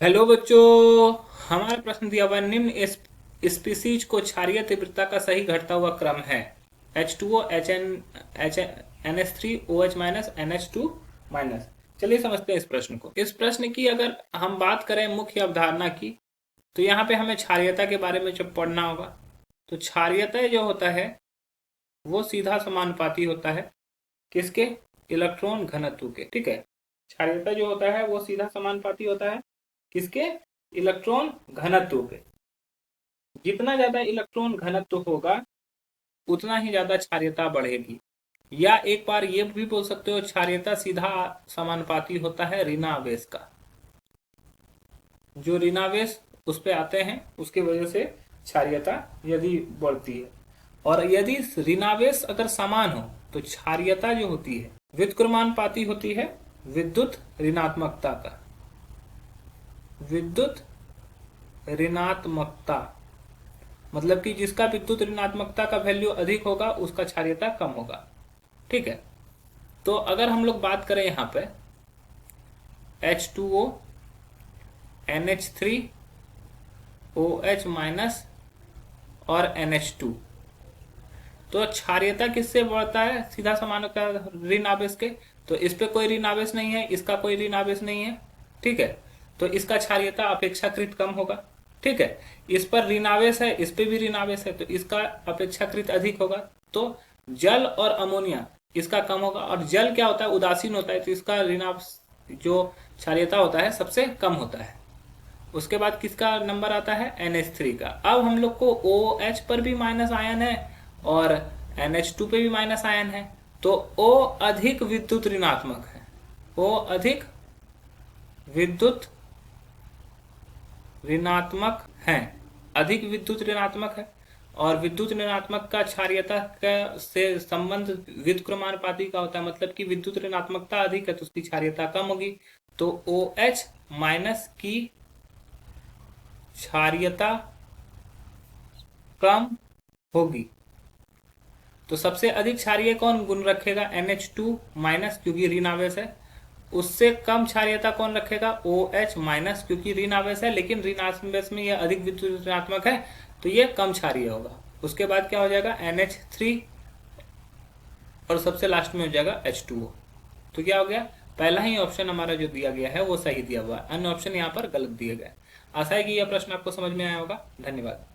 Hello बच्चों। हमारा प्रश्न दिया हुआ है, निम्न स्पीसीज को क्षारीय तीव्रता का सही घटता हुआ क्रम है H2O NH3 OH minus NH2 minus. चलिए समझते हैं इस प्रश्न को। इस प्रश्न की अगर हम बात करें मुख्य अवधारणा की, तो यहाँ पे हमें क्षारीयता के बारे में जब पढ़ना होगा, तो क्षारीयता जो होता है वो सीधा समानुपाती होता है किसके? इलेक्ट्रॉन घनत्व के। ठीक है, क्षारीयता जो होता है वो सीधा समानुपाती होता है किसके? इलेक्ट्रॉन घनत्व के। जितना ज्यादा इलेक्ट्रॉन घनत्व होगा उतना ही ज्यादा क्षारीयता बढ़ेगी। या एक बार ये भी बोल सकते हो, क्षारीयता सीधा समानुपाती होता है ऋणावेश का। जो ऋणावेश उस पे आते हैं उसकी वजह से क्षारीयता यदि बढ़ती है। और यदि ऋणावेश अगर समान हो तो क्षारीयता जो होती है व्युत्क्रमानुपाती होती है विद्युत ऋणात्मकता का। विद्युत ऋणात्मकता मतलब कि जिसका विद्युत ऋणात्मकता का वैल्यू अधिक होगा उसका क्षारीयता कम होगा। ठीक है, तो अगर हम लोग बात करें यहाँ पे H2O NH3 OH माइनस और NH2, तो क्षारीयता किससे बढ़ता है? सीधा समानुपाती ऋण आवेश के। तो इस पे कोई ऋण आवेश नहीं है, इसका कोई ऋण आवेश नहीं है। ठीक है, तो इसका क्षारीयता अपेक्षाकृत कम होगा। ठीक है, इस पर ऋण आवेश है, इस पे भी ऋण आवेश है, तो इसका अपेक्षाकृत अधिक होगा। तो जल और अमोनिया इसका कम होगा। और जल क्या होता है? उदासीन होता है, तो इसका ऋण जो क्षारीयता होता है सबसे कम होता है। उसके बाद किसका नंबर आता है? NH3 का। अब हम लोग को OH पर भी माइनस आयन है और NH2 पे भी माइनस आयन है, तो O अधिक विद्युत ऋणात्मक है। O अधिक विद्युत ऋणात्मक है, अधिक विद्युत ऋणात्मक है। और विद्युत ऋणात्मक का क्षारीयता का से संबंध व्युत्क्रमानुपाती का होता है, मतलब कि विद्युत ऋणात्मकता अधिक है तो उसकी क्षारीयता कम होगी। तो OH माइनस की क्षारीयता कम होगी। तो सबसे अधिक क्षारीय कौन गुण रखेगा? NH2 माइनस, क्योंकि ऋण आवेश है। उससे कम क्षारीयता कौन रखेगा? OH माइनस, क्योंकि ऋण आवेश है लेकिन ऋण आवेश में यह अधिक विद्युत ऋणात्मक है तो यह कम क्षारीय होगा। उसके बाद क्या हो जाएगा? NH3 और सबसे लास्ट में हो जाएगा H2O। तो क्या हो गया? पहला ही ऑप्शन हमारा जो दिया गया है वो सही दिया हुआ है, अन्य ऑप्शन यहाँ पर गलत दिए गए। आशा है कि यह प्रश्न आपको समझ में आया होगा। धन्यवाद।